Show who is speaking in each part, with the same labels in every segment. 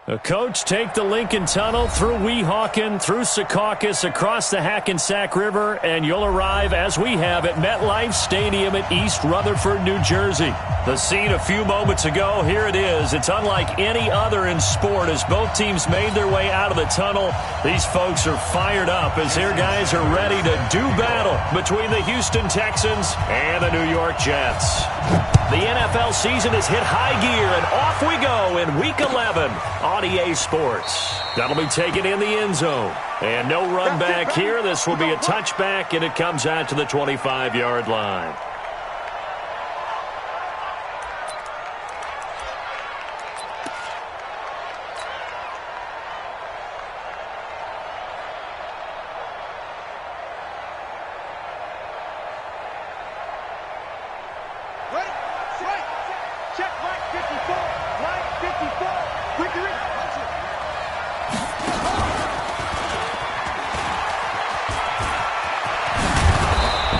Speaker 1: The coach take the Lincoln Tunnel through Weehawken, through Secaucus, across the Hackensack River, and you'll arrive, as we have, at MetLife Stadium at East Rutherford, New Jersey. The scene a few moments ago, here it is. It's unlike any other in sport as both teams made their way out of the tunnel. These folks are fired up as their guys are ready to do battle between the Houston Texans and the New York Jets. The NFL season has hit high gear, and off we go in Week 11 on EA Sports. That'll be taken in the end zone. And no run back here. This will be a touchback, and it comes out to the 25-yard line.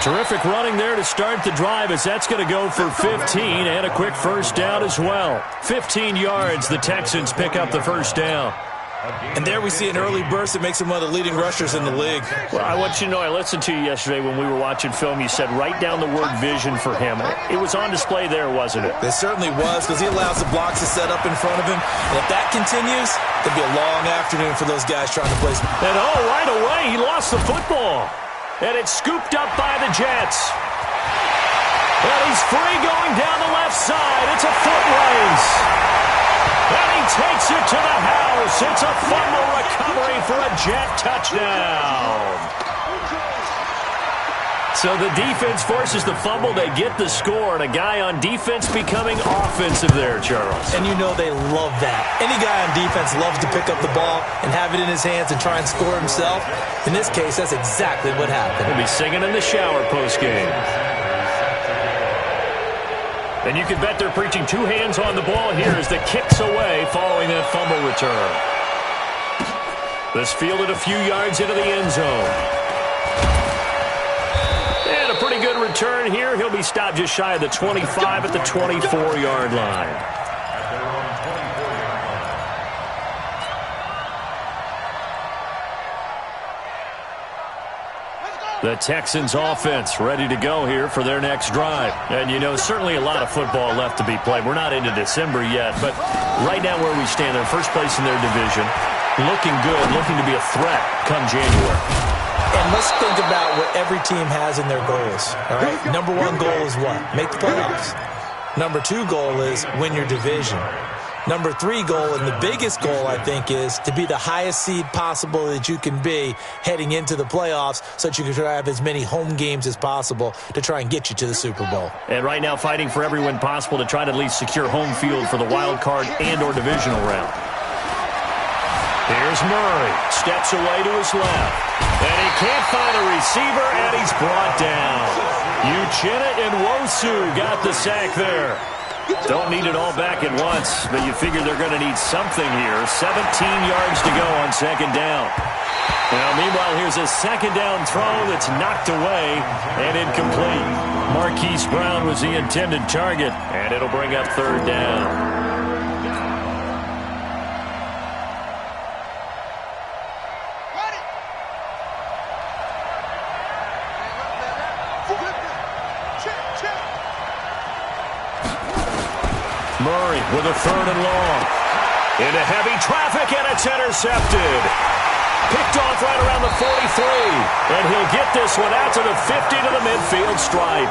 Speaker 1: Terrific running there to start the drive as that's going to go for 15 and a quick first down as well. 15 yards, the Texans pick up the first down.
Speaker 2: And there we see an early burst that makes him one of the leading rushers in the league.
Speaker 1: Well, I want you to know, I listened to you yesterday when we were watching film. You said write down the word vision for him. It was on display there, wasn't it?
Speaker 2: It certainly was, because he allows the blocks to set up in front of him. And if that continues, it'll be a long afternoon for those guys trying to place.
Speaker 1: And right away, he lost the football. And it's scooped up by the Jets. And he's free going down the left side. It's a foot race. And he takes it to the house. It's a fumble recovery for a Jet touchdown. So the defense forces the fumble. They get the score, and a guy on defense becoming offensive there, Charles.
Speaker 2: And you know they love that. Any guy on defense loves to pick up the ball and have it in his hands and try and score himself. In this case, that's exactly what happened.
Speaker 1: He'll be singing in the shower postgame. And you can bet they're preaching two hands on the ball here as the kick's away following that fumble return. This fielded a few yards into the end zone. And a pretty good return here. He'll be stopped just shy of the 25 at the 24-yard line. The Texans offense ready to go here for their next drive. And, you know, certainly a lot of football left to be played. We're not into December yet, but right now where we stand, they're first place in their division. Looking good, looking to be a threat come January.
Speaker 2: And let's think about what every team has in their goals. All right? Number one goal is what? Make the playoffs. Number two goal is win your division. Number three goal, and the biggest goal, I think, is to be the highest seed possible that you can be heading into the playoffs so that you can have as many home games as possible to try and get you to the Super Bowl.
Speaker 1: And right now fighting for every win possible to try to at least secure home field for the wild card and or divisional round. Here's Murray. Steps away to his left. And he can't find a receiver, and he's brought down. Uchenna and Wosu got the sack there. Don't need it all back at once, but you figure they're going to need something here. 17 yards to go on second down. Now, meanwhile, here's a second down throw that's knocked away and incomplete. Marquise Brown was the intended target, and it'll bring up third down. Murray with a third and long. Into heavy traffic, and it's intercepted. Picked off right around the 43. And he'll get this one out to the 50 to the midfield stripe.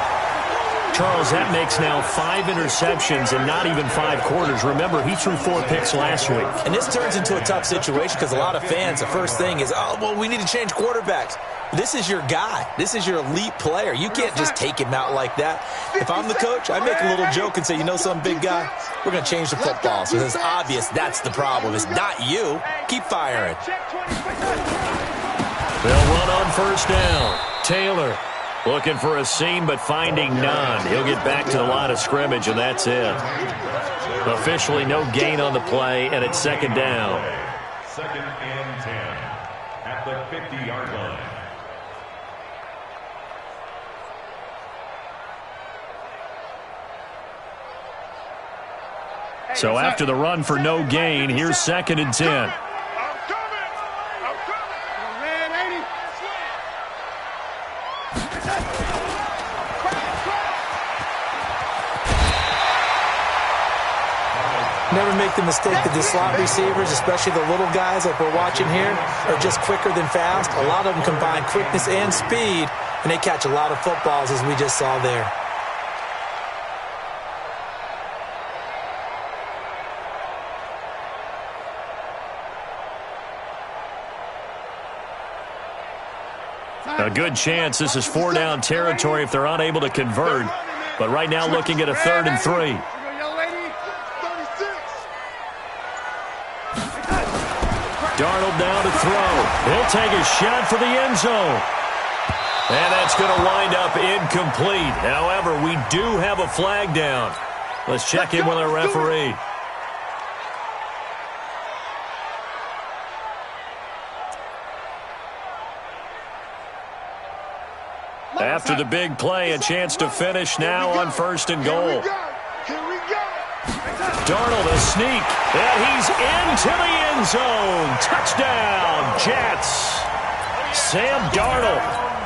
Speaker 1: Charles, that makes now 5 interceptions in not even 5 quarters. Remember, he threw 4 picks last week.
Speaker 2: And this turns into a tough situation because a lot of fans, the first thing is, oh, well, we need to change quarterbacks. This is your guy. This is your elite player. You can't just take him out like that. If I'm the coach, I make a little joke and say, you know something, big guy? We're going to change the football. So it's obvious that's the problem. It's not you. Keep firing.
Speaker 1: They'll run on first down. Taylor looking for a seam, but finding none. He'll get back to the line of scrimmage, and that's it. Officially no gain on the play, and it's second down.
Speaker 3: Second and 10 at the 50-yard line.
Speaker 1: So after the run for no gain, here's 2nd and 10.
Speaker 2: Never make the mistake that the slot receivers, especially the little guys like we're watching here, are just quicker than fast. A lot of them combine quickness and speed, and they catch a lot of footballs, as we just saw there.
Speaker 1: A good chance this is 4-down territory if they're unable to convert. But right now looking at a 3rd and 3. Darnold down to throw. He'll take a shot for the end zone. And that's going to wind up incomplete. However, we do have a flag down. Let's check in with our referee. After the big play, a chance to finish now on 1st and goal. Darnold a sneak, and he's into the end zone. Touchdown, Jets. Sam Darnold,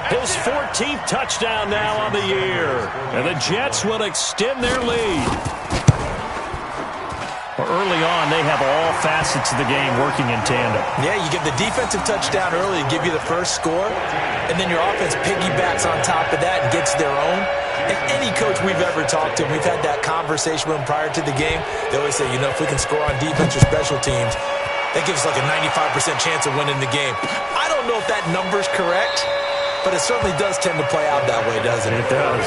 Speaker 1: his 14th touchdown now on the year. And the Jets will extend their lead. Early on, they have all facets of the game working in tandem.
Speaker 2: Yeah, you get the defensive touchdown early to give you the first score, and then your offense piggybacks on top of that and gets their own. And any coach we've ever talked to, we've had that conversation with them prior to the game, they always say, you know, if we can score on defense or special teams, that gives us like a 95% chance of winning the game. I don't know if that number's correct, but it certainly does tend to play out that way, doesn't it?
Speaker 1: It does.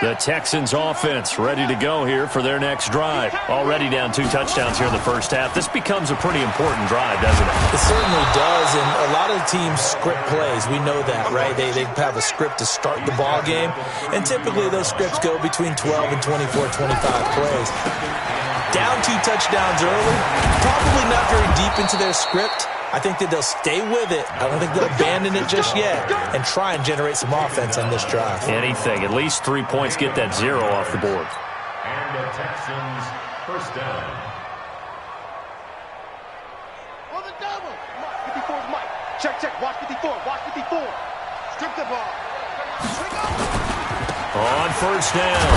Speaker 1: The Texans offense ready to go here for their next drive. Already down 2 touchdowns here in the first half. This becomes a pretty important drive, doesn't it?
Speaker 2: It certainly does, and a lot of the teams script plays. We know that, right? They have a script to start the ball game, and typically those scripts go between 12 and 24, 25 plays. Down 2 touchdowns early, probably not very deep into their script. I think that they'll stay with it. I don't think they'll abandon it just yet and try and generate some offense on this drive.
Speaker 1: Anything. At least 3 points, get that 0 off the board.
Speaker 3: And the Texans first down.
Speaker 4: On the double. 54's Mike. Check. Watch 54. Watch 54. Strip the ball.
Speaker 1: On first down,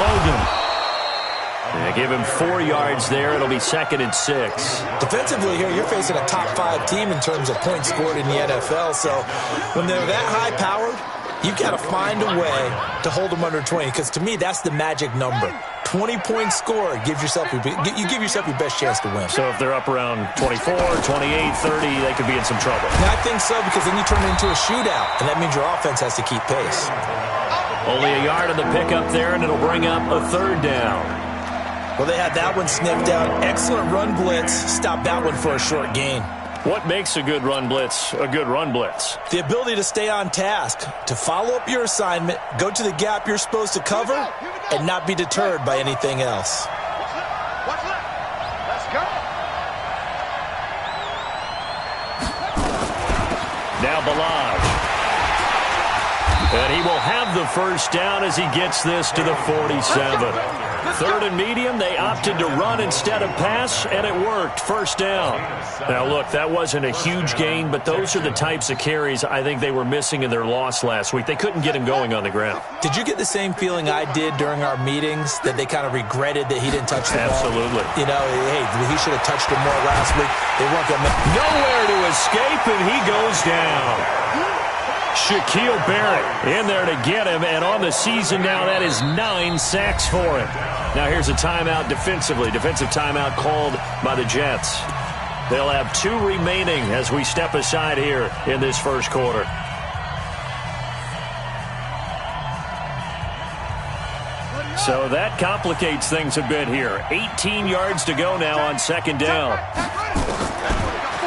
Speaker 1: Logan. They give him 4 yards there. It'll be 2nd and 6.
Speaker 2: Defensively here, you're facing a top 5 team in terms of points scored in the NFL. So when they're that high-powered, you've got to find a way to hold them under 20. Because to me, that's the magic number. 20 points scored. You give yourself your best chance to win.
Speaker 1: So if they're up around 24, 28, 30, they could be in some trouble.
Speaker 2: And I think so, because then you turn it into a shootout, and that means your offense has to keep pace.
Speaker 1: Only a yard on the pickup there, and it'll bring up a 3rd down.
Speaker 2: Well, they had that one sniffed out. Excellent run blitz. Stop that one for a short gain.
Speaker 1: What makes a good run blitz a good run blitz?
Speaker 2: The ability to stay on task, to follow up your assignment, go to the gap you're supposed to cover, and not be deterred by anything else.
Speaker 4: Watch left. Let's go.
Speaker 1: Now Balaj. And he will have the first down as he gets this to the 47. 3rd and medium, they opted to run instead of pass, and it worked. First down. Now, look, that wasn't a huge gain, but those are the types of carries I think they were missing in their loss last week. They couldn't get him going on the ground.
Speaker 2: Did you get the same feeling I did during our meetings, that they kind of regretted that he didn't touch the ball?
Speaker 1: Absolutely.
Speaker 2: You know, hey, he should have touched it more last week. They weren't going to make
Speaker 1: nowhere to escape, and he goes down. Shaquille Barrett in there to get him, and on the season now, that is 9 sacks for him. Now here's a timeout defensively. Defensive timeout called by the Jets. They'll have 2 remaining as we step aside here in this first quarter. So that complicates things a bit here. 18 yards to go now on 2nd down.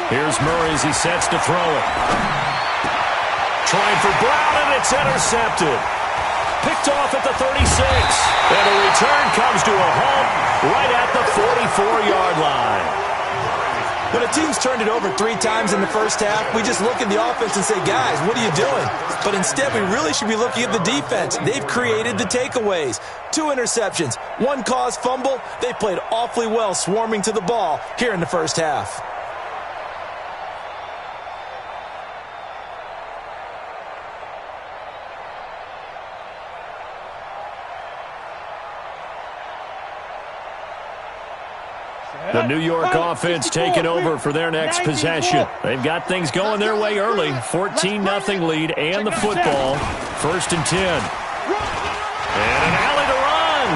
Speaker 1: Here's Murray as he sets to throw it. Trying for Brown, and it's intercepted. Picked off at the 36. And the return comes to a halt right at the 44-yard line.
Speaker 2: When a team's turned it over 3 times in the first half, we just look at the offense and say, guys, what are you doing? But instead, we really should be looking at the defense. They've created the takeaways. 2 interceptions, 1 caused fumble. They played awfully well swarming to the ball here in the first half.
Speaker 1: The New York offense taking over for their next possession. They've got things going their way early. 14-0 lead and the football. 1st and 10. And an alley to run.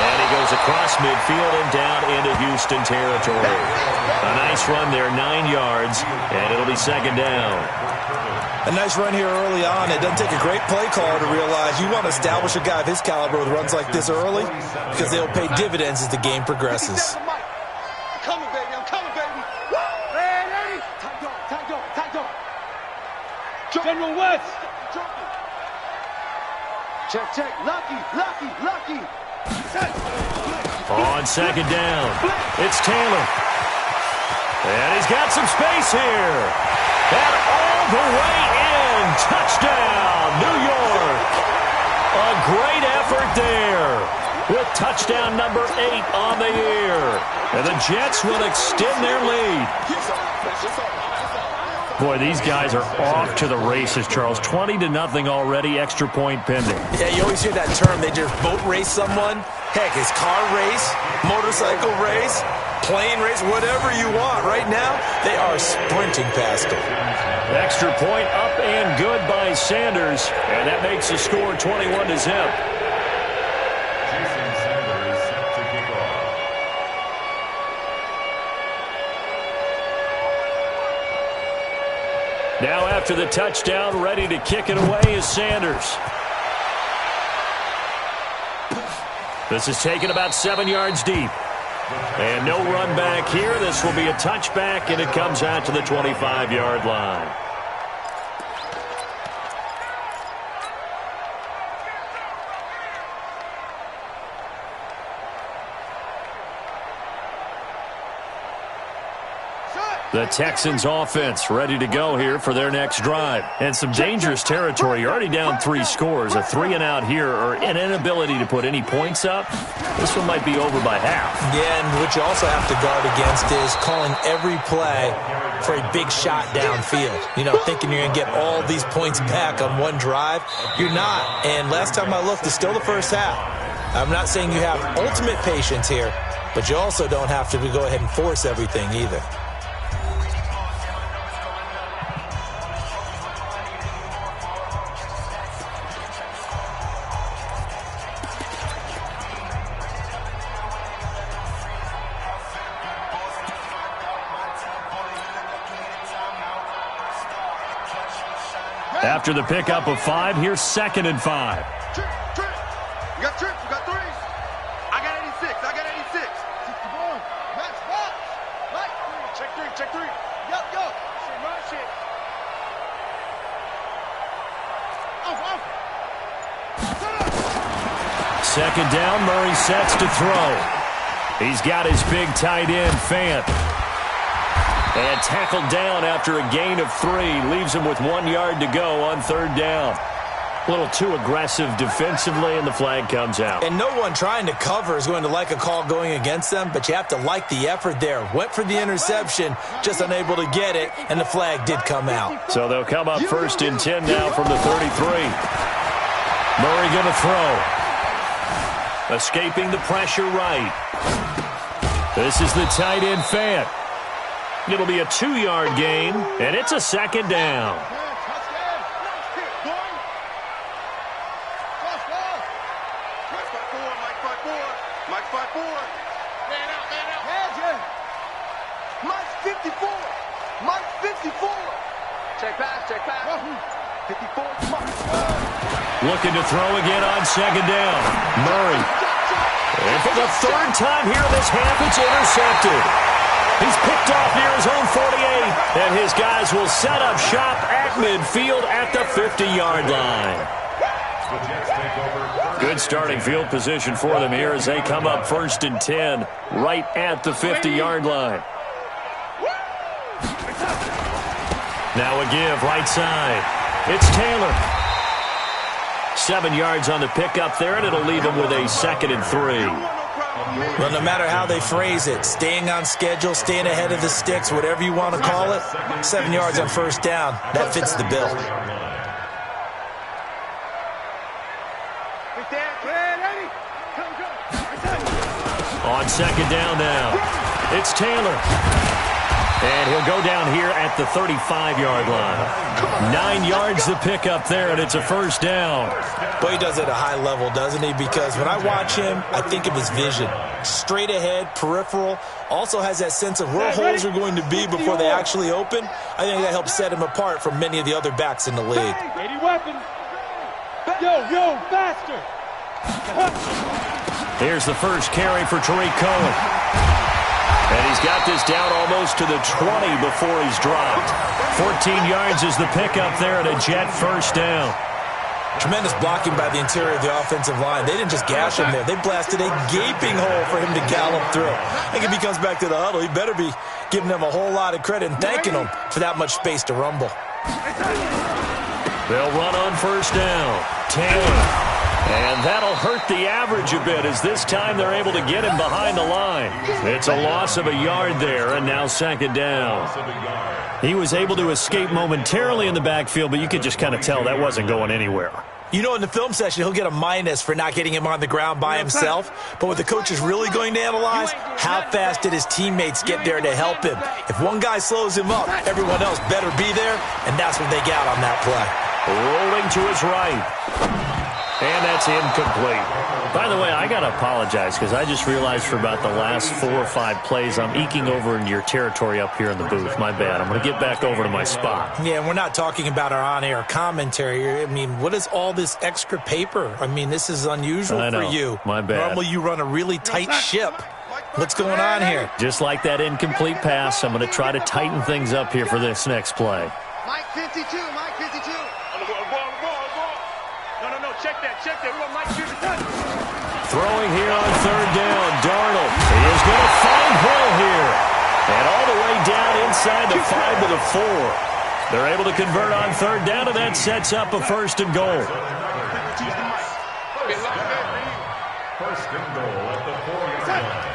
Speaker 1: And he goes across midfield and down into Houston territory. A nice run there, 9 yards, and it'll be 2nd down.
Speaker 2: A nice run here early on. It doesn't take a great play caller to realize you want to establish a guy of his caliber with runs like this early because they'll pay dividends as the game progresses.
Speaker 4: I'm coming, baby. I'm coming, baby. Ready? Tight dog. General West. Check. Lucky.
Speaker 1: On 2nd down, it's Taylor. And he's got some space here. And all the way in. Touchdown, New York. A great effort there with touchdown number 8 on the year. And the Jets will extend their lead. Boy, these guys are off to the races, Charles. 20-0 already, extra point pending.
Speaker 2: Yeah, you always hear that term. They just boat race someone. Heck, it's car race, motorcycle race, plane race, whatever you want. Right now, they are sprinting past them.
Speaker 1: Extra point up and good by Sanders. And that makes the score 21-0. Now after the touchdown, ready to kick it away is Sanders. This is taken about 7 yards deep. And no run back here. This will be a touchback, and it comes out to the 25-yard line. The Texans offense ready to go here for their next drive. And some dangerous territory. You're already down 3 scores. A 3-and-out here or an inability to put any points up. This one might be over by half.
Speaker 2: Yeah, and what you also have to guard against is calling every play for a big shot downfield. You know, thinking you're going to get all these points back on one drive. You're not. And last time I looked, it's still the first half. I'm not saying you have ultimate patience here, but you also don't have to go ahead and force everything either.
Speaker 1: After the pickup of 5, here's 2nd and 5.
Speaker 4: Trip. You got trips. You got 3. I got 86. 61. Max box. Right. Check 3. Yup. Shit, my shit. Off.
Speaker 1: 2nd down, Murray sets to throw. He's got his big tight end, Fant. And tackled down after a gain of 3. Leaves him with 1 yard to go on 3rd down. A little too aggressive defensively, and the flag comes out.
Speaker 2: And no one trying to cover is going to like a call going against them, but you have to like the effort there. Went for the interception, just unable to get it, and the flag did come out.
Speaker 1: So they'll come up 1st and 10 now from the 33. Murray going to throw. Escaping the pressure right. This is the tight end, Fant. It'll be a 2-yard gain, and it's a 2nd down.
Speaker 4: Mike 5-4. Man out. Mike 54. Check pass. 54.
Speaker 1: Looking to throw again on 2nd down. Murray. And for the 3rd time here in this half, it's intercepted. He's picked off near his own 48. And his guys will set up shop at midfield at the 50-yard line. Good starting field position for them here as they come up 1st and 10 right at the 50-yard line. Now a give right side. It's Taylor. 7 yards on the pickup there, and it'll leave him with a 2nd and 3.
Speaker 2: Well, no matter how they phrase it, staying on schedule, staying ahead of the sticks, whatever you want to call it, 7 yards on 1st down, that fits the bill.
Speaker 1: On 2nd down now, it's Taylor. And he'll go down here at the 35-yard line. 9 yards to pick up there, and it's a 1st down.
Speaker 2: Boy, he does it at a high level, doesn't he? Because when I watch him, I think of his vision. Straight ahead, peripheral. Also has that sense of where holes are going to be before they actually open. I think that helps set him apart from many of the other backs in the league.
Speaker 5: 80 weapons. Yo, faster.
Speaker 1: Here's the first carry for Tariq Cohen. And he's got this down almost to the 20 before he's dropped. 14 yards is the pickup there, and a Jet 1st down.
Speaker 2: Tremendous blocking by the interior of the offensive line. They didn't just gash him there. They blasted a gaping hole for him to gallop through. I think if he comes back to the huddle, he better be giving them a whole lot of credit and thanking them for that much space to rumble.
Speaker 1: They'll run on 1st down. Taylor. And that'll hurt the average a bit as this time they're able to get him behind the line. It's a loss of a yard there, and now 2nd down. He was able to escape momentarily in the backfield, but you could just kind of tell that wasn't going anywhere.
Speaker 2: You know, in the film session, he'll get a minus for not getting him on the ground by himself. But what the coach is really going to analyze, how fast did his teammates get there to help him? If one guy slows him up, everyone else better be there, and that's what they got on that play.
Speaker 1: Rolling to his right. And that's incomplete. By the way, I got to apologize because I just realized for about the last 4 or 5 plays, I'm eking over into your territory up here in the booth. My bad. I'm going to get back over to my spot.
Speaker 2: Yeah, and we're not talking about our on-air commentary. I mean, what is all this extra paper? I mean, this is unusual for you.
Speaker 1: My bad.
Speaker 2: Normally you run a really tight ship. What's going on here?
Speaker 1: Just like that incomplete pass, I'm going to try to tighten things up here for this next play.
Speaker 4: Mike 52, Mike 52. No, check that. We want Mike 52.
Speaker 1: Throwing here on 3rd down, Darnold is going to find Hill here. And all the way down inside the 5 to the 4. They're able to convert on 3rd down, and that sets up a 1st and goal.
Speaker 3: 1st and goal at the 4-yard line.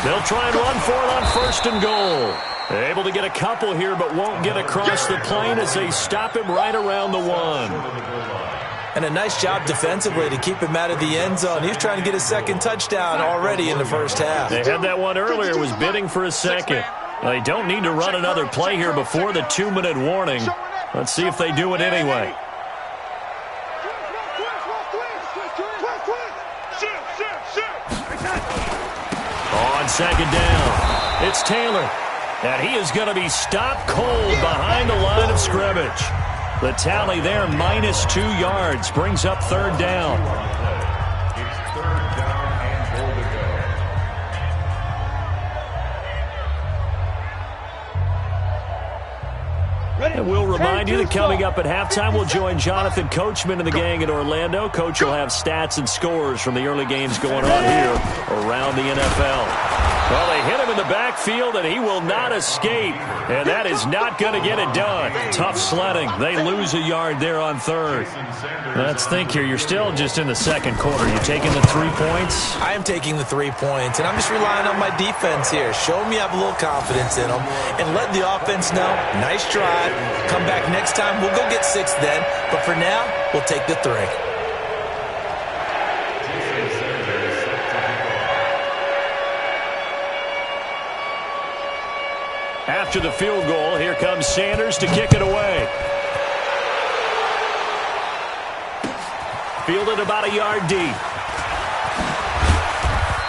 Speaker 1: They'll try and run for it on 1st and goal. They're able to get a couple here, but won't get across the plane as they stop him right around the 1.
Speaker 2: And a nice job defensively to keep him out of the end zone. He was trying to get a 2nd touchdown already in the 1st half.
Speaker 1: They had that one earlier, was bidding for a 2nd. Well, they don't need to run another play here before the 2-minute warning. Let's see if they do it anyway. On 2nd down, it's Taylor. And he is going to be stopped cold behind the line of scrimmage. The tally there, minus 2 yards, brings up 3rd down.
Speaker 3: It's 3rd down and goal to go.
Speaker 1: And we'll remind you that coming up at halftime, we'll join Jonathan Coachman and the gang in Orlando. Coach will have stats and scores from the early games going on here around the NFL. Well, they hit him in the backfield, and he will not escape. And that is not going to get it done. Tough sledding. They lose a yard there on 3rd. Let's think here. You're still just in the 2nd quarter. You taking the 3 points?
Speaker 2: I am taking the 3 points, and I'm just relying on my defense here. Show me I have a little confidence in them, and let the offense know, nice drive. Come back next time. We'll go get 6 then. But for now, we'll take the 3.
Speaker 1: After the field goal, here comes Sanders to kick it away. Fielded about a yard deep.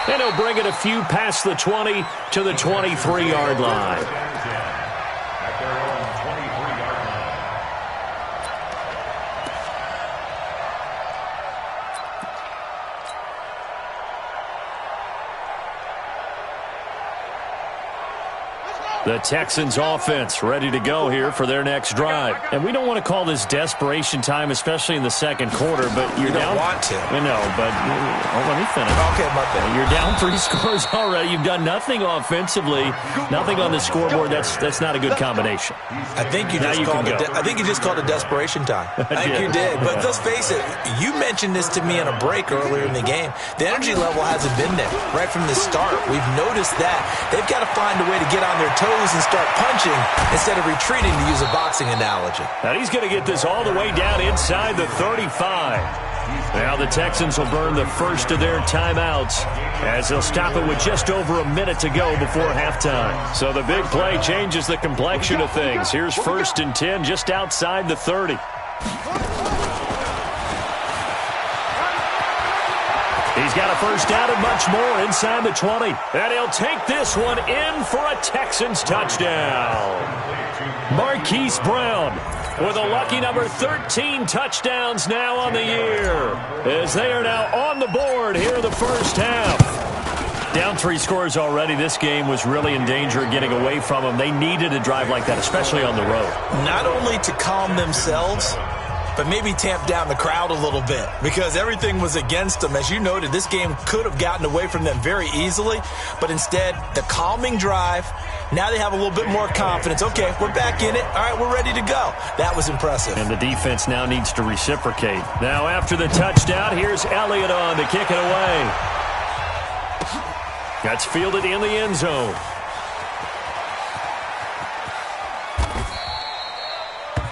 Speaker 1: And he'll bring it a few past the 20 to the 23-yard line.
Speaker 3: At their own 23-yard line.
Speaker 4: Let's go!
Speaker 1: The Texans offense ready to go here for their next drive. And we don't want to call this desperation time, especially in the second quarter, but you're down.
Speaker 2: You don't want to.
Speaker 1: No, but let me finish.
Speaker 2: Okay, my bad.
Speaker 1: You're down 3 scores already. You've done nothing offensively, nothing on the scoreboard. That's not a good combination.
Speaker 2: I think you just called it desperation time. I think you did. But let's face it, you mentioned this to me in a break earlier in the game. The energy level hasn't been there right from the start. We've noticed that. They've got to find a way to get on their toes and start punching instead of retreating, to use a boxing analogy.
Speaker 1: And he's going to get this all the way down inside the 35. Now the Texans will burn the first of their timeouts as they'll stop it with just over a minute to go before halftime. So the big play changes the complexion of things. Here's 1st and 10 just outside the 30. He's got a first down and much more inside the 20. And he'll take this one in for a Texans touchdown. Marquise Brown with a lucky number 13 touchdowns now on the year, as they are now on the board here in the first half. Down 3 scores already. This game was really in danger of getting away from them. They needed a drive like that, especially on the road.
Speaker 2: Not only to calm themselves, but maybe tamp down the crowd a little bit, because everything was against them. As you noted, this game could have gotten away from them very easily, but instead, the calming drive, now they have a little bit more confidence. Okay, we're back in it. All right, we're ready to go. That was impressive.
Speaker 1: And the defense now needs to reciprocate. Now after the touchdown, here's Elliott on to kick it away. That's fielded in the end zone.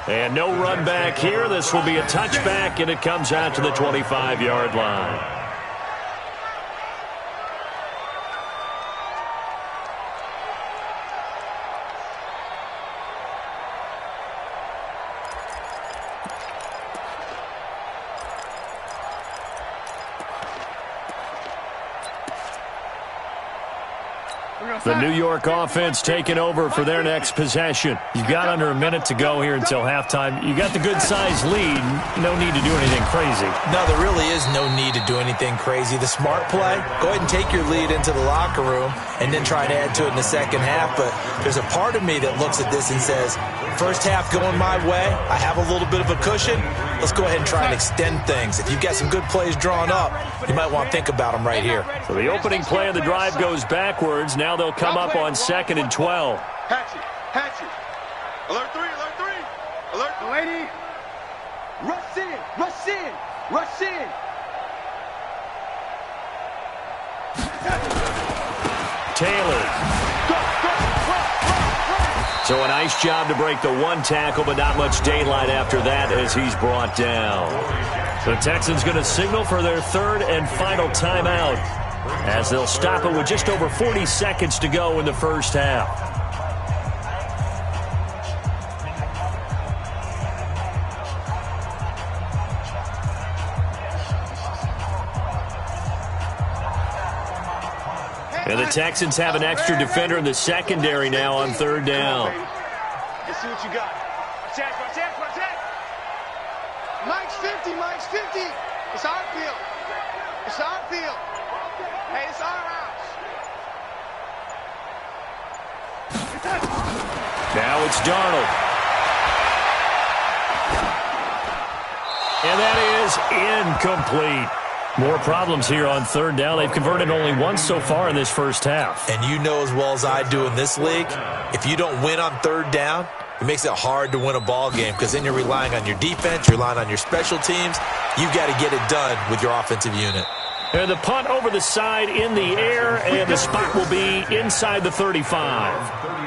Speaker 1: And no run back here. This will be a touchback, and it comes out to the 25-yard line. The New York offense taking over for their next possession. You've got under a minute to go here until halftime. You got the good-sized lead. No need to do anything crazy.
Speaker 2: No, there really is no need to do anything crazy. The smart play, go ahead and take your lead into the locker room and then try to add to it in the second half. But there's a part of me that looks at this and says, first half going my way, I have a little bit of a cushion. Let's go ahead and try and extend things. If you've got some good plays drawn up, you might want to think about them right here.
Speaker 1: So the opening play of the drive goes backwards. Now they'll come up on 2nd and 12.
Speaker 4: Hatchet. Alert 3, alert 3. Alert.
Speaker 5: Lady. Rush in.
Speaker 1: Taylor. So a nice job to break the one tackle, but not much daylight after that as he's brought down. The Texans going to signal for their 3rd and final timeout, as they'll stop it with just over 40 seconds to go in the first half. And the Texans have an extra defender in the secondary now on 3rd down.
Speaker 4: Let's see what you got. Check. Mike's 50. It's our field. Hey, it's our house.
Speaker 1: Now it's Darnold. And that is incomplete. More problems here on 3rd down. They've converted only once so far in this first half.
Speaker 2: And you know as well as I do in this league, if you don't win on 3rd down, it makes it hard to win a ball game, because then you're relying on your defense, you're relying on your special teams. You've got to get it done with your offensive unit.
Speaker 1: And the punt over the side in the air, and the spot will be inside the 35.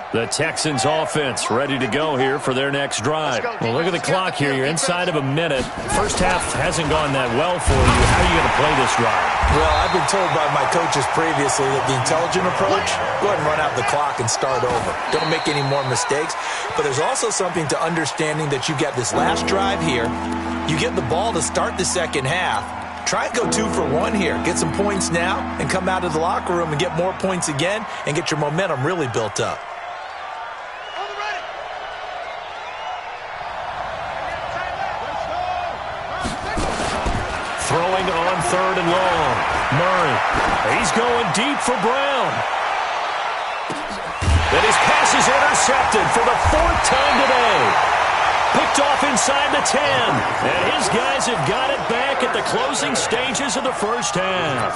Speaker 1: The Texans offense ready to go here for their next drive. Well, look at the clock here. You're inside of a minute. First half hasn't gone that well for you. How are you going to play this drive?
Speaker 2: Well, I've been told by my coaches previously that the intelligent approach, go ahead and run out the clock and start over. Don't make any more mistakes. But there's also something to understanding that you've got this last drive here. You get the ball to start the second half. Try and go 2 for 1 here. Get some points now and come out of the locker room and get more points again and get your momentum really built up.
Speaker 1: Throwing on 3rd and long. Murray. He's going deep for Brown. And his pass is intercepted for the 4th time today. Picked off inside the 10. And his guys have got it back at the closing stages of the first half.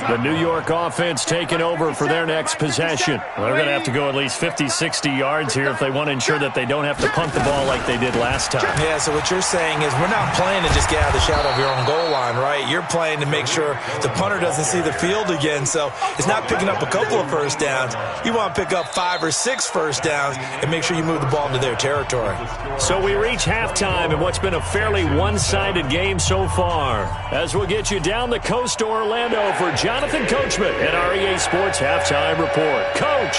Speaker 1: The New York offense taking over for their next possession. Well, they're going to have to go at least 50, 60 yards here if they want to ensure that they don't have to punt the ball like they did last time.
Speaker 2: Yeah, so what you're saying is we're not playing to just get out of the shadow of your own goal line, right? You're playing to make sure the punter doesn't see the field again. So it's not picking up a couple of first downs. You want to pick up 5 or 6 first downs and make sure you move the ball into their territory.
Speaker 1: So we reach halftime in what's been a fairly one-sided game so far. As we'll get you down the coast to Orlando for Jonathan Coachman at our EA Sports Halftime Report. Coach!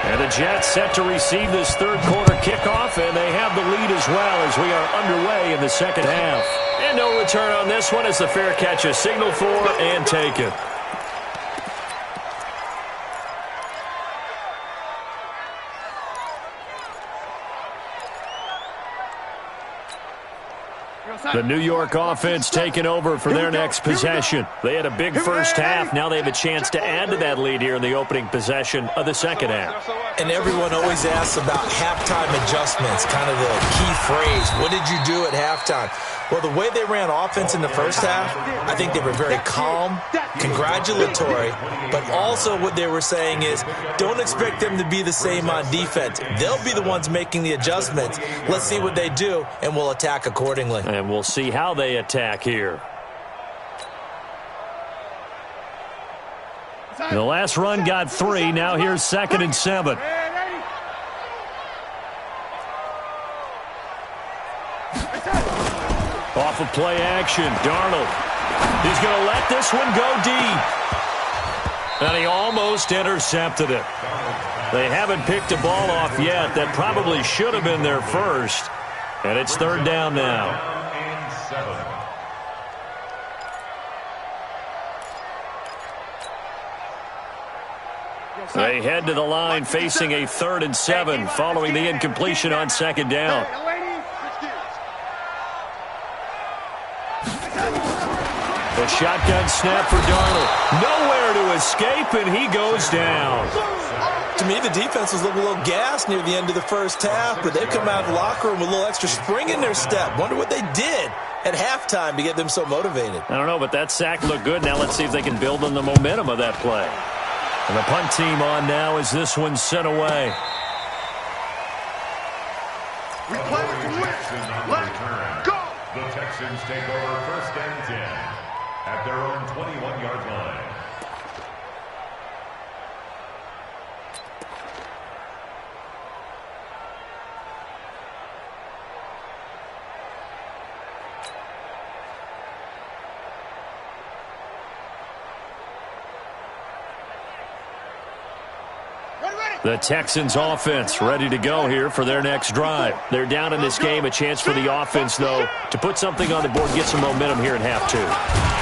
Speaker 1: And the Jets set to receive this third quarter kickoff, and they have the lead as well as we are underway in the second half. And no return on this one as the fair catch is signaled for and taken. The New York offense taking over for their next possession. They had a big first half. Now they have a chance to add to that lead here in the opening possession of the second half.
Speaker 2: And everyone always asks about halftime adjustments, kind of the key phrase. What did you do at halftime? Well, the way they ran offense in the first half, I think they were very calm, congratulatory, but also what they were saying is don't expect them to be the same on defense. They'll be the ones making the adjustments. Let's see what they do, and we'll attack accordingly.
Speaker 1: And we'll see how they attack here. The last run got 3. Now here's 2nd and 7. Off of play action, Darnold. He's going to let this one go deep. And he almost intercepted it. They haven't picked a ball off yet. That probably should have been their first. And it's 3rd down now. They head to the line facing a 3rd and 7 following the incompletion on 2nd down. The shotgun snap for Darnold. Nowhere to escape, and he goes down.
Speaker 2: To me, the defense was looking a little gassed near the end of the first half, but they've come out of the locker room with a little extra spring in their step. Wonder what they did at halftime to get them so motivated.
Speaker 1: I don't know, but that sack looked good. Now let's see if they can build on the momentum of that play. And the punt team on now as this one's sent away.
Speaker 4: We play to win. Let's go.
Speaker 3: The Texans take over 1st and 10 at their own 21-yard line.
Speaker 1: The Texans offense ready to go here for their next drive. They're down in this game. A chance for the offense, though, to put something on the board, get some momentum here in half 2.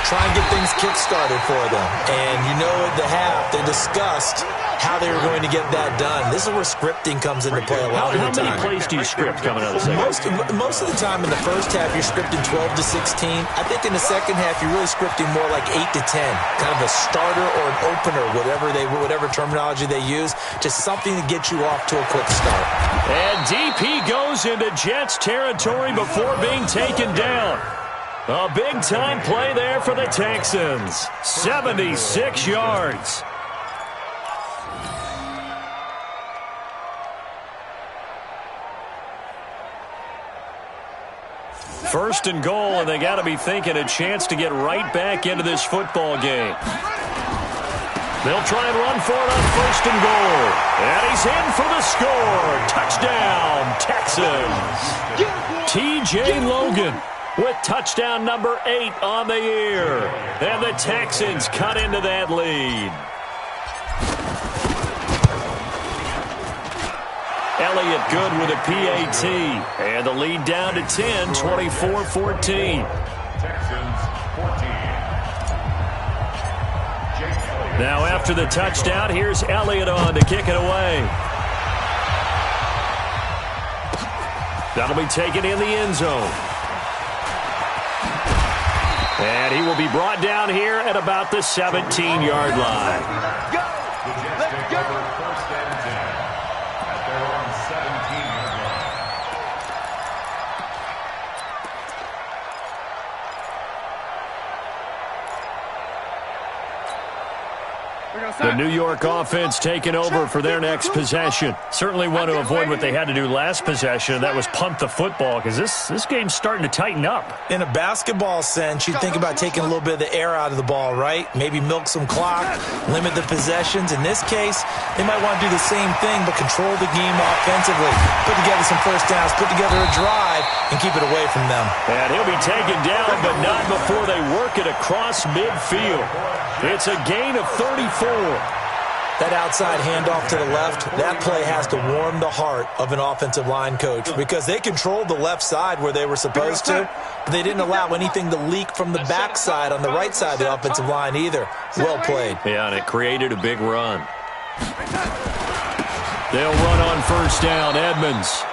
Speaker 2: Try and get things kick-started for them. And you know at the half, they discussed how they were going to get that done. This is where scripting comes into play a lot of the time.
Speaker 1: How many plays do you script coming out of the second?
Speaker 2: Most of the time in the first half, you're scripting 12 to 16. I think in the second half, you're really scripting more like 8 to 10. Kind of a starter or an opener, whatever terminology they use. Just something to get you off to a quick start.
Speaker 1: And DP goes into Jets territory before being taken down. A big-time play there for the Texans. 76 yards. First and goal, and they got to be thinking a chance to get right back into this football game. They'll try and run for it on 1st and goal. And he's in for the score. Touchdown, Texans. T.J. Logan with touchdown number 8 on the year. And the Texans cut into that lead. Elliott good with a PAT. And the lead down to 10, 24-14.
Speaker 3: Texans 14.
Speaker 1: Now after the touchdown, here's Elliott on to kick it away. That'll be taken in the end zone. And he will be brought down here at about the 17-yard line.
Speaker 3: The Jets take over 1st and 10 at their own 17-yard line.
Speaker 1: The New York offense taking over for their next possession. Certainly want to avoid what they had to do last possession. That was punt the football, because this game's starting to tighten up.
Speaker 2: In a basketball sense, you think about taking a little bit of the air out of the ball, right? Maybe milk some clock, limit the possessions. In this case, they might want to do the same thing, but control the game offensively. Put together some first downs, put together a drive, and keep it away from them.
Speaker 1: And he'll be taken down, but not before they work it across midfield. It's a gain of 34.
Speaker 2: That outside handoff to the left, that play has to warm the heart of an offensive line coach, because they controlled the left side where they were supposed to, but they didn't allow anything to leak from the backside on the right side of the offensive line either. Well played.
Speaker 1: Yeah, and it created a big run. They'll run on first down, Edmonds.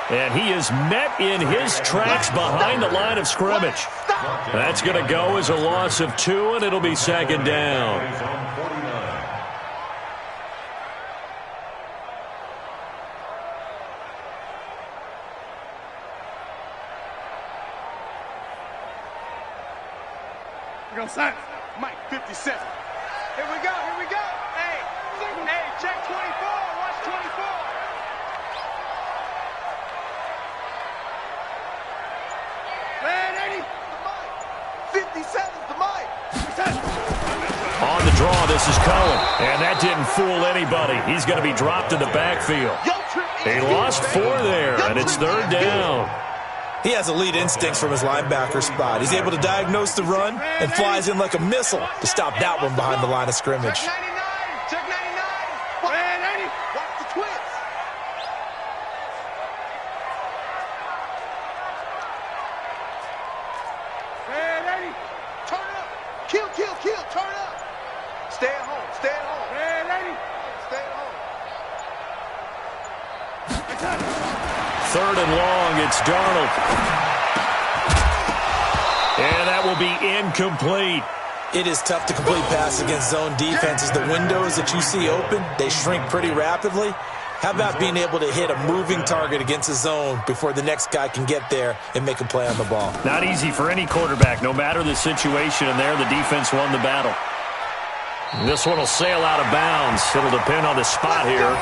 Speaker 1: And he is met in his tracks behind the line of scrimmage. That's going to go as a loss of 2, and it'll be second down.
Speaker 4: Sack. Mike, 57. Here we go, here we go. Hey, check 24. Watch 24. Man, 80. 57's the Mike.
Speaker 1: On the draw, this is Cohen. And that didn't fool anybody. He's going to be dropped in the backfield. He lost 4 there, and it's third down.
Speaker 2: He has elite instincts from his linebacker spot. He's able to diagnose the run and flies in like a missile to stop that one behind the line of scrimmage.
Speaker 4: Check 99. Man, 80. Watch the twist. Man, 80. Turn up. Kill. Turn up. Stay at home. Man, 80. Stay at home.
Speaker 1: Third and long, it's Darnold. And that will be incomplete.
Speaker 2: It is tough to complete passes against zone defenses. The windows that you see open, they shrink pretty rapidly. How about being able to hit a moving target against a zone before the next guy can get there and make a play on the ball?
Speaker 1: Not easy for any quarterback, no matter the situation, and there the defense won the battle. This one will sail out of bounds. It'll depend on the spot here.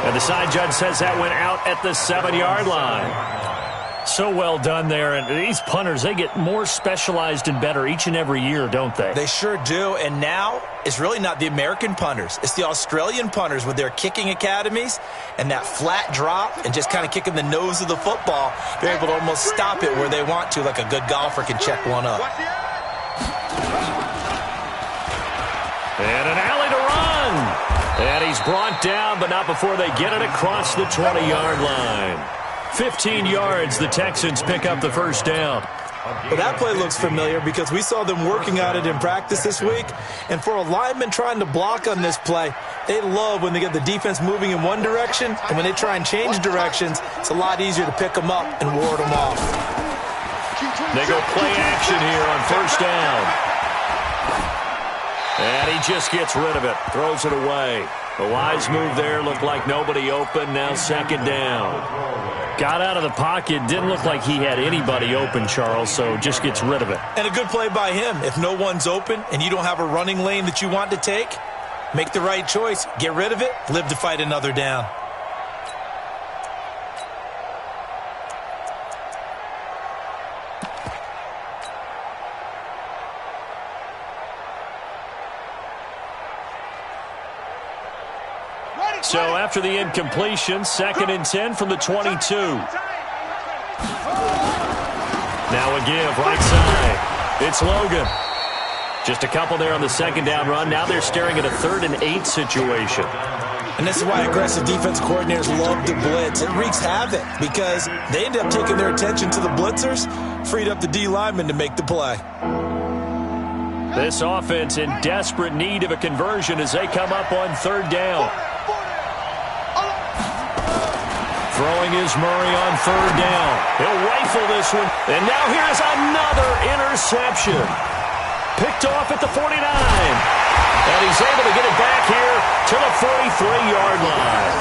Speaker 1: And the side judge says that went out at the 7-yard line. So well done there. And these punters, they get more specialized and better each and every year, don't they?
Speaker 2: They sure do. And now it's really not the American punters. It's the Australian punters with their kicking academies and that flat drop and just kind of kicking the nose of the football. They're able to almost stop it where they want to, like a good golfer can check one up.
Speaker 1: And an alley to run. And he's brought down, but not before they get it across the 20-yard line. 15 yards, the Texans pick up the first down.
Speaker 2: Well, that play looks familiar because we saw them working on it in practice this week. And for a lineman trying to block on this play, they love when they get the defense moving in one direction. And when they try and change directions, it's a lot easier to pick them up and ward them off.
Speaker 1: They go play action here on first down. And he just gets rid of it, throws it away. A wise move there, looked like nobody open, now second down. Got out of the pocket, didn't look like he had anybody open, Charles, so just gets rid of it.
Speaker 2: And a good play by him. If no one's open and you don't have a running lane that you want to take, make the right choice, get rid of it, live to fight another down.
Speaker 1: So after the incompletion, 2nd and 10 from the 22. Now a give, right side. It's Logan. Just a couple there on the second down run. Now they're staring at a 3rd and 8 situation.
Speaker 2: And this is why aggressive defensive coordinators love to blitz. It wreaks havoc because they end up taking their attention to the blitzers, freed up the D lineman to make the play.
Speaker 1: This offense in desperate need of a conversion as they come up on third down. Throwing is Murray on third down. He'll rifle this one. And now here's another interception. Picked off at the 49. And he's able to get it back here to the 43-yard line.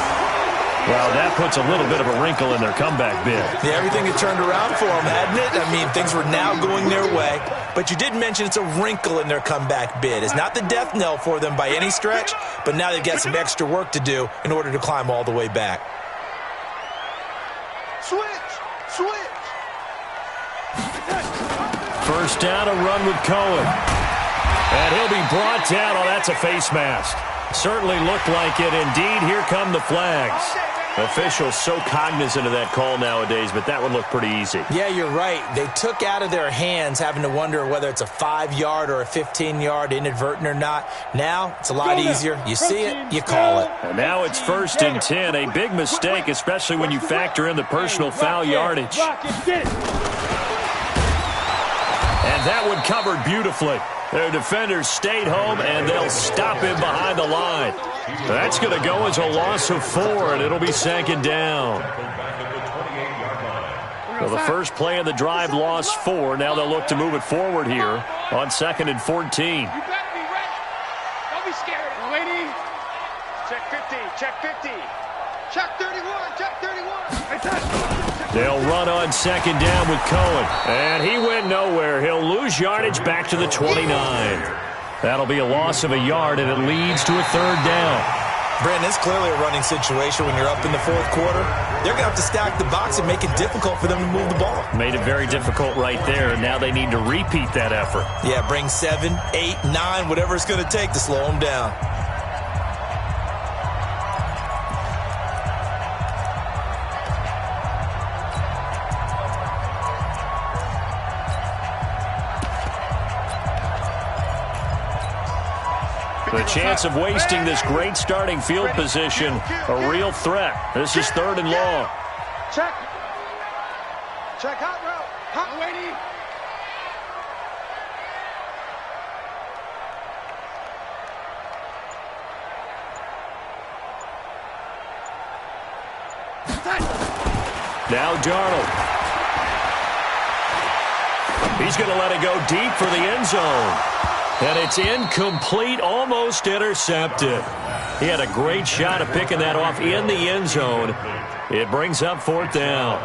Speaker 1: Well, that puts a little bit of a wrinkle in their comeback bid.
Speaker 2: Yeah, everything had turned around for them, hadn't it? I mean, things were now going their way. But you did mention it's a wrinkle in their comeback bid. It's not the death knell for them by any stretch, but now they've got some extra work to do in order to climb all the way back.
Speaker 4: Switch.
Speaker 1: First down, a run with Cohen. And he'll be brought down. Oh, that's a face mask. Certainly looked like it. Indeed, here come the flags. Officials so cognizant of that call nowadays, but that one looked pretty easy.
Speaker 2: Yeah, you're right. They took out of their hands having to wonder whether it's a 5-yard or a 15-yard inadvertent or not. Now, it's a lot easier. You see it, you call it.
Speaker 1: And now it's 1st and 10. A big mistake, especially when you factor in the personal foul yardage. And that one covered beautifully. Their defenders stayed home, and they'll stop him behind the line. That's going to go as a loss of 4, and it'll be 2nd down. Well, the first play of the drive lost 4. Now they'll look to move it forward here on 2nd and 14.
Speaker 5: You better be ready. Don't be scared. Lady. Check 50. Check 50.
Speaker 4: Check 31. Check 31.
Speaker 1: They'll run on 2nd down with Cohen. And he went nowhere. He'll lose yardage back to the 29. That'll be a loss of a yard, and it leads to a 3rd down.
Speaker 2: Brandon, it's clearly a running situation when you're up in the 4th quarter. They're going to have to stack the box and make it difficult for them to move the ball.
Speaker 1: Made it very difficult right there, and now they need to repeat that effort.
Speaker 2: Yeah, bring 7, 8, 9, whatever it's going to take to slow them down.
Speaker 1: The chance of wasting this great starting field position, a real threat. This is 3rd and long.
Speaker 4: Check. Check hot route. Hot
Speaker 5: Lady.
Speaker 1: Now Darnold. He's going to let it go deep for the end zone. And it's incomplete, almost intercepted. He had a great shot at picking that off in the end zone. It brings up 4th down.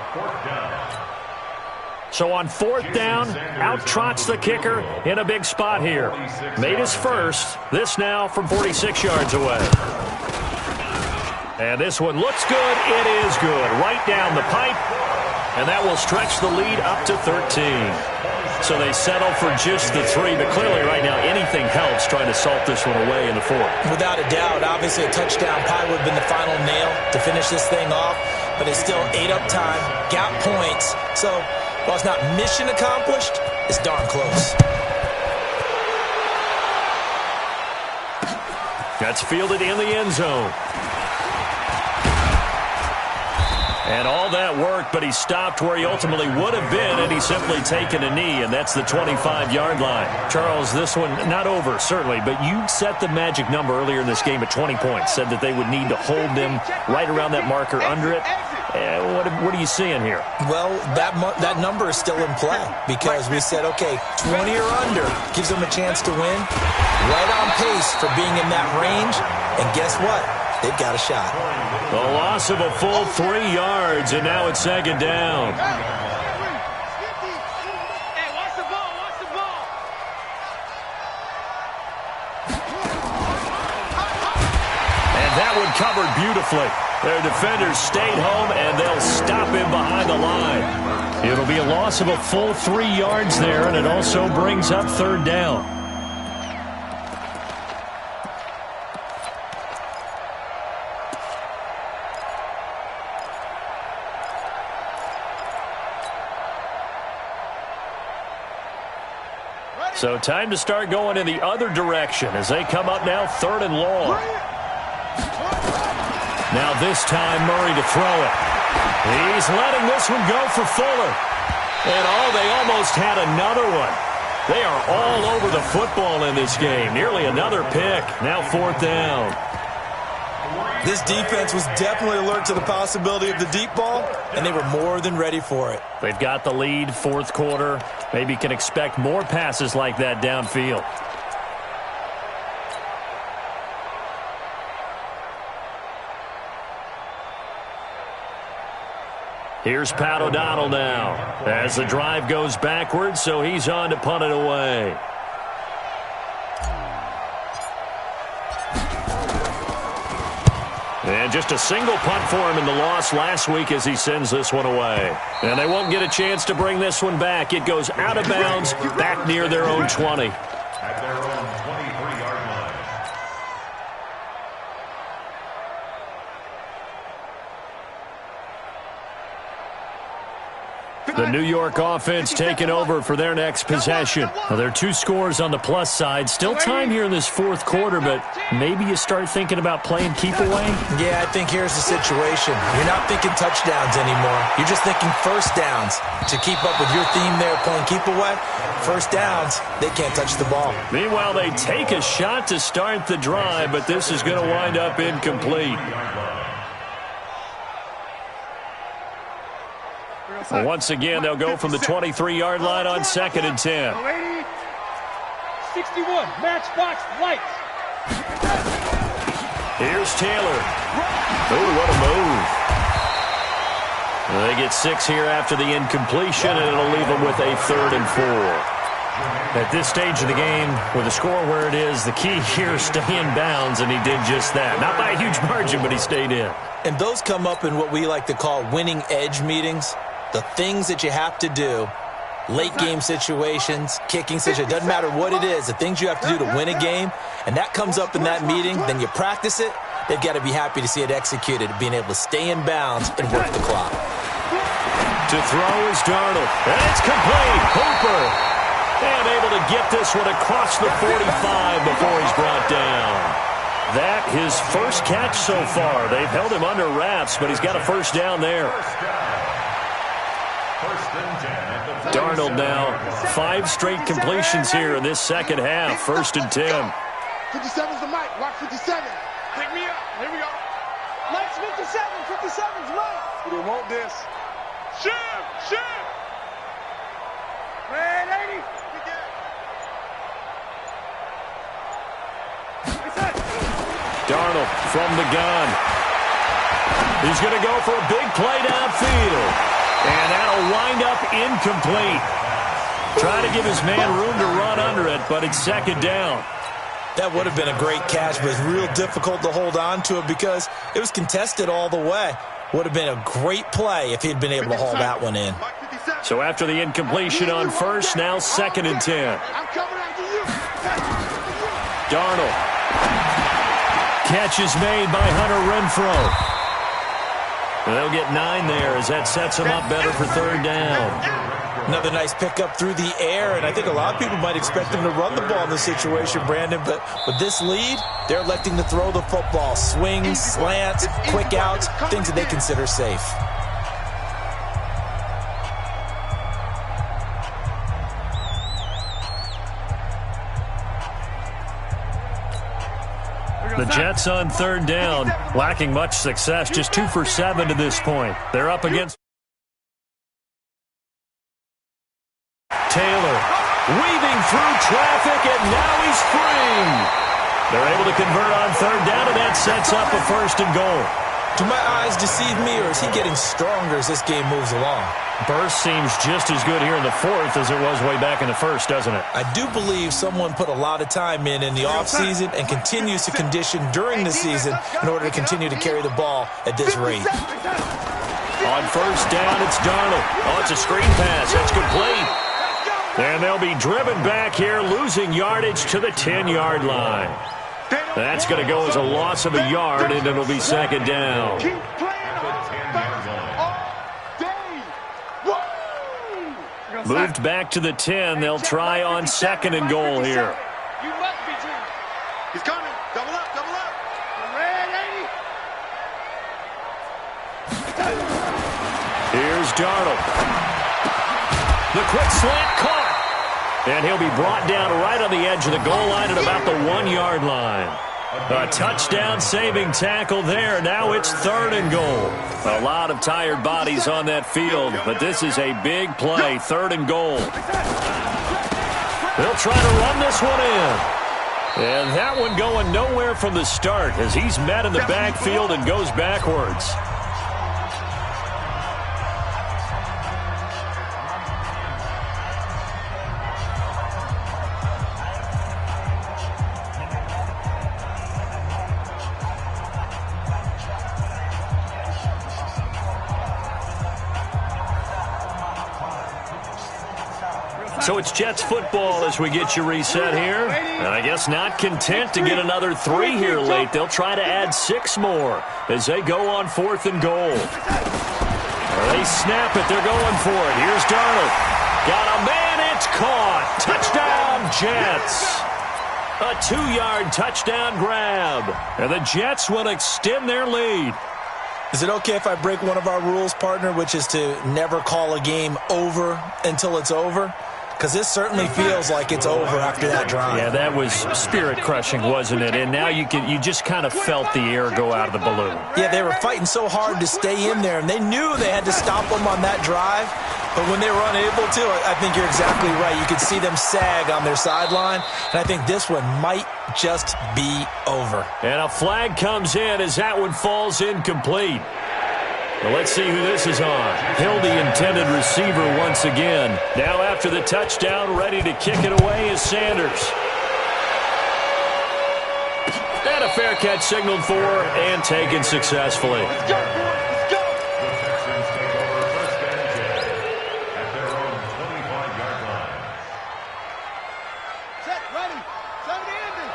Speaker 1: So on 4th down, out trots the kicker in a big spot here. Made his first. This now from 46 yards away. And this one looks good. It is good. Right down the pipe. And that will stretch the lead up to 13. So they settle for just the 3, but clearly right now anything helps trying to salt this one away in the 4th.
Speaker 2: Without a doubt, obviously a touchdown probably would have been the final nail to finish this thing off, but it's still ate up time, got points. So while it's not mission accomplished, it's darn close.
Speaker 1: That's fielded in the end zone. And all that worked, but he stopped where he ultimately would have been, and he's simply taken a knee, and that's the 25-yard line. Charles, this one not over, certainly, but you set the magic number earlier in this game at 20 points, said that they would need to hold them right around that marker under it. What are you seeing here?
Speaker 2: Well, that number is still in play because we said, okay, 20 or under gives them a chance to win. Right on pace for being in that range, and guess what? They've got a shot.
Speaker 1: The loss of a full 3 yards, and now it's 2nd down.
Speaker 5: Hey, watch the ball. Watch the ball.
Speaker 1: And that one covered beautifully. Their defenders stayed home, and they'll stop him behind the line. It'll be a loss of a full 3 yards there, and it also brings up 3rd down. So time to start going in the other direction as they come up now 3rd and long. Now this time Murray to throw it. He's letting this one go for Fuller. And they almost had another one. They are all over the football in this game. Nearly another pick. Now 4th down.
Speaker 2: This defense was definitely alert to the possibility of the deep ball, and they were more than ready for it.
Speaker 1: They've got the lead, 4th quarter. Maybe can expect more passes like that downfield. Here's Pat O'Donnell now as the drive goes backwards, so he's on to punt it away. And just a single punt for him in the loss last week as he sends this one away. And they won't get a chance to bring this one back. It goes out of bounds back near their own 20.
Speaker 3: At their own 23-yard line.
Speaker 1: The New York offense taking over for their next possession. Now, there are 2 scores on the plus side. Still time here in this 4th quarter, but maybe you start thinking about playing keep away?
Speaker 2: Yeah, I think here's the situation. You're not thinking touchdowns anymore. You're just thinking first downs. To keep up with your theme there, playing keep away, first downs, they can't touch the ball.
Speaker 1: Meanwhile, they take a shot to start the drive, but this is going to wind up incomplete. Well, once again, they'll go from the 23-yard line on 2nd and 10.
Speaker 5: 61, matchbox lights.
Speaker 1: Here's Taylor. Oh, what a move. They get 6 here after the incompletion, and it'll leave them with a 3rd and 4. At this stage of the game, with the score where it is, the key here is stay in bounds, and he did just that. Not by a huge margin, but he stayed in.
Speaker 2: And those come up in what we like to call winning edge meetings. The things that you have to do, late game situations, kicking situations, it doesn't matter what it is, the things you have to do to win a game, and that comes up in that meeting, then you practice it, they've got to be happy to see it executed, being able to stay in bounds and work the clock.
Speaker 1: To throw is Darnold, and it's complete. Hooper, and able to get this one across the 45 before he's brought down. That his first catch so far. They've held him under wraps, but he's got a first down there. Darnold now, 5 straight completions here in this second half. 1st and 10.
Speaker 4: 57's the mic. Watch 57.
Speaker 5: Pick me up. Here we go.
Speaker 4: Mike's 57. 57's Mike.
Speaker 5: They want this. Shift. Red 80.
Speaker 1: Darnold from the gun. He's going to go for a big play downfield. And that'll wind up incomplete. Try to give his man room to run under it, but it's 2nd down.
Speaker 2: That would have been a great catch, but it's real difficult to hold on to it because it was contested all the way. Would have been a great play if he'd been able to haul that one in.
Speaker 1: So after the incompletion on 1st, now 2nd and 10. Darnold. Catch is made by Hunter Renfrow. They'll get 9 there as that sets them up better for 3rd down.
Speaker 2: Another nice pickup through the air, and I think a lot of people might expect them to run the ball in this situation, Brandon, but with this lead, they're electing to throw the football. Swings, slants, quick outs, things that they consider safe.
Speaker 1: The Jets on 3rd down, lacking much success, just 2 for 7 to this point. They're up against Taylor, weaving through traffic, and now he's free. They're able to convert on 3rd down, and that sets up a 1st and goal.
Speaker 2: Do my eyes deceive me, or is he getting stronger as this game moves along?
Speaker 1: Burst seems just as good here in the 4th as it was way back in the 1st, doesn't it?
Speaker 2: I do believe someone put a lot of time in the offseason and continues to condition during the season in order to continue to carry the ball at this rate.
Speaker 1: On 1st down, it's Darnold. Oh, it's a screen pass. That's complete. And they'll be driven back here, losing yardage to the 10-yard line. That's going to go as a loss of a yard, and it'll be 2nd down. Moved back to the 10. They'll try on 2nd and goal here.
Speaker 5: You must be dreaming.
Speaker 4: He's coming. Double up.
Speaker 5: Red 80.
Speaker 1: Darnold. The quick slant caught. And he'll be brought down right on the edge of the goal line at about the 1-yard line. A touchdown-saving tackle there. Now it's 3rd and goal. A lot of tired bodies on that field, but this is a big play. 3rd and goal. They'll try to run this one in. And that one going nowhere from the start as he's met in the backfield and goes backwards. So it's Jets football as we get you reset here. And I guess not content to get another 3 here late. They'll try to add 6 more as they go on 4th and goal. They snap it. They're going for it. Here's Darnold. Got a man. It's caught. Touchdown, Jets. A 2-yard touchdown grab. And the Jets will extend their lead.
Speaker 2: Is it okay if I break one of our rules, partner, which is to never call a game over until it's over? Because this certainly feels like it's over after that drive.
Speaker 1: Yeah, that was spirit-crushing, wasn't it? And now you just kind of felt the air go out of the balloon.
Speaker 2: Yeah, they were fighting so hard to stay in there, and they knew they had to stop them on that drive. But when they were unable to, I think you're exactly right. You could see them sag on their sideline, and I think this one might just be over.
Speaker 1: And a flag comes in as that one falls incomplete. Well, let's see who this is on. Hill, the intended receiver once again. Now after the touchdown, ready to kick it away is Sanders. And a fair catch signaled for and taken successfully.
Speaker 4: Let's go, boys. Let's go.
Speaker 3: The Texans take over 1st and 10 at their own 25-yard line.
Speaker 4: Set, ready. 70-ending.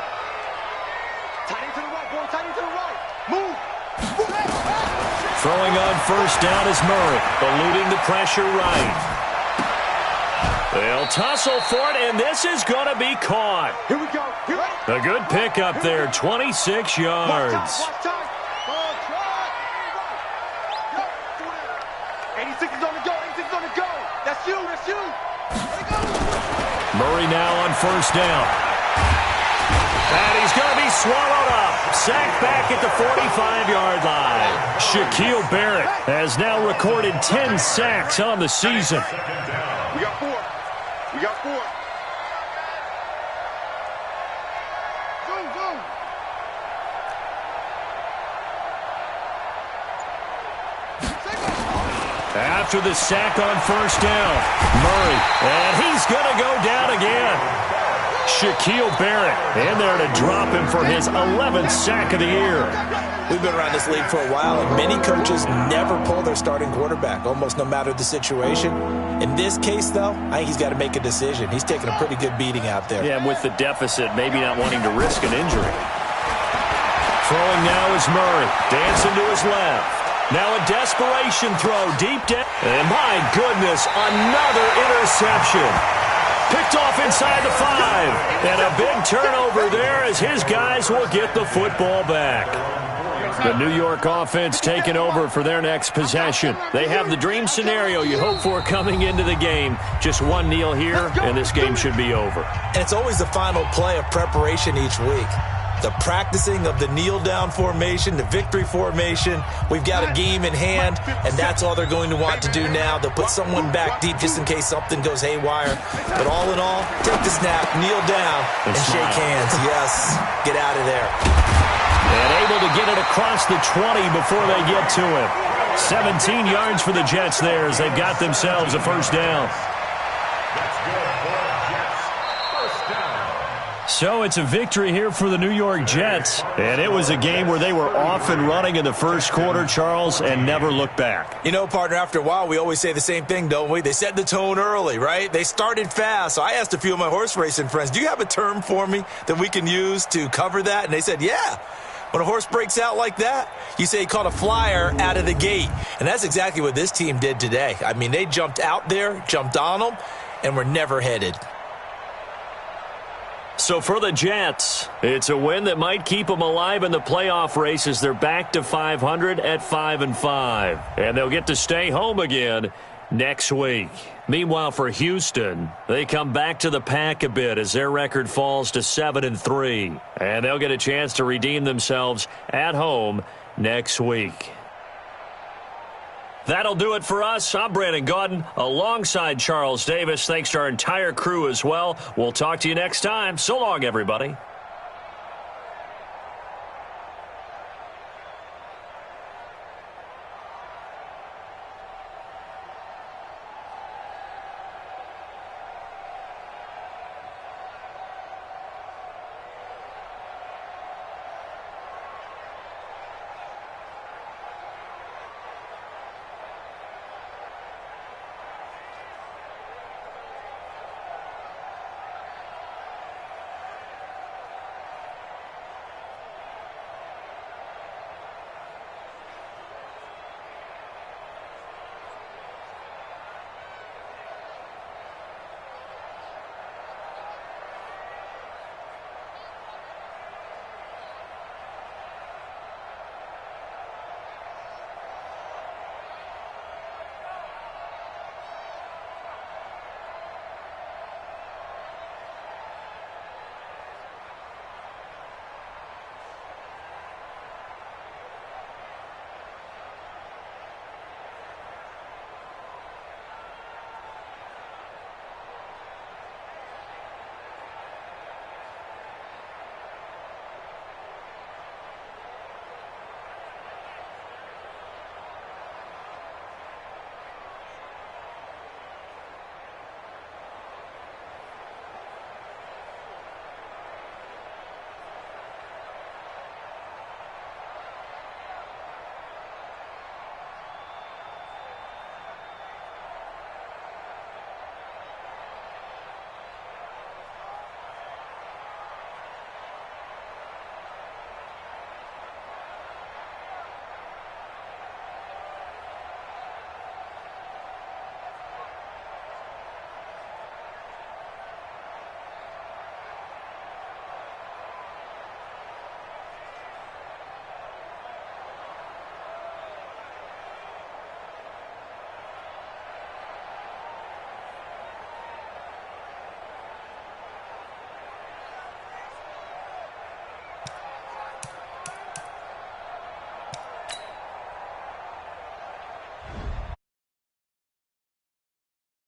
Speaker 4: Tight end to the right, boy. Tight end to the right. Move. Move. Hey, hey.
Speaker 1: Throwing on 1st down is Murray, eluding the pressure right. They'll tussle for it, and this is going to be caught.
Speaker 4: Here we go. Here we go.
Speaker 1: A good pickup there, 26 yards.
Speaker 4: Watch time. Ball try. Yo, 86 is on the go. 86 is on the go. That's you. That's you. Let it go.
Speaker 1: Murray now on 1st down. And he's going to be swallowed up. Sacked back at the 45-yard line. Shaquille Barrett has now recorded 10 sacks on the season.
Speaker 4: We got 4. We got 4. Zoom, zoom.
Speaker 1: After the sack on 1st down, Murray, and he's going to go down again. Shaquille Barrett in there to drop him for his 11th sack of the year.
Speaker 2: We've been around this league for a while, and many coaches never pull their starting quarterback, almost no matter the situation. In this case, though, I think he's got to make a decision. He's taking a pretty good beating out there.
Speaker 1: Yeah, and with the deficit, maybe not wanting to risk an injury. Throwing now is Murray, dancing to his left. Now a desperation throw deep down. And my goodness, another interception. Picked off inside the 5. And a big turnover there as his guys will get the football back. The New York offense taking over for their next possession. They have the dream scenario you hope for coming into the game. Just one kneel here, and this game should be over.
Speaker 2: And it's always the final play of preparation each week. The practicing of the kneel-down formation, the victory formation. We've got a game in hand, and that's all they're going to want to do now. They'll put someone back deep just in case something goes haywire. But all in all, take the snap, kneel down, and shake hands. Yes, get out of there.
Speaker 1: And able to get it across the 20 before they get to him. 17 yards for the Jets there as they've got themselves a 1st down.
Speaker 3: That's good for the Jets. 1st down.
Speaker 1: So it's a victory here for the New York Jets. And it was a game where they were off and running in the 1st quarter, Charles, and never looked back.
Speaker 2: You know, partner, after a while, we always say the same thing, don't we? They set the tone early, right? They started fast. So I asked a few of my horse racing friends, do you have a term for me that we can use to cover that? And they said, yeah. When a horse breaks out like that, you say he caught a flyer out of the gate. And that's exactly what this team did today. I mean, they jumped out there, jumped on them, and were never headed.
Speaker 1: So for the Jets, it's a win that might keep them alive in the playoff race as they're back to 500 at 5-5. And they'll get to stay home again next week. Meanwhile, for Houston, they come back to the pack a bit as their record falls to 7-3. And they'll get a chance to redeem themselves at home next week. That'll do it for us. I'm Brandon Gaudin alongside Charles Davis. Thanks to our entire crew as well. We'll talk to you next time. So long, everybody.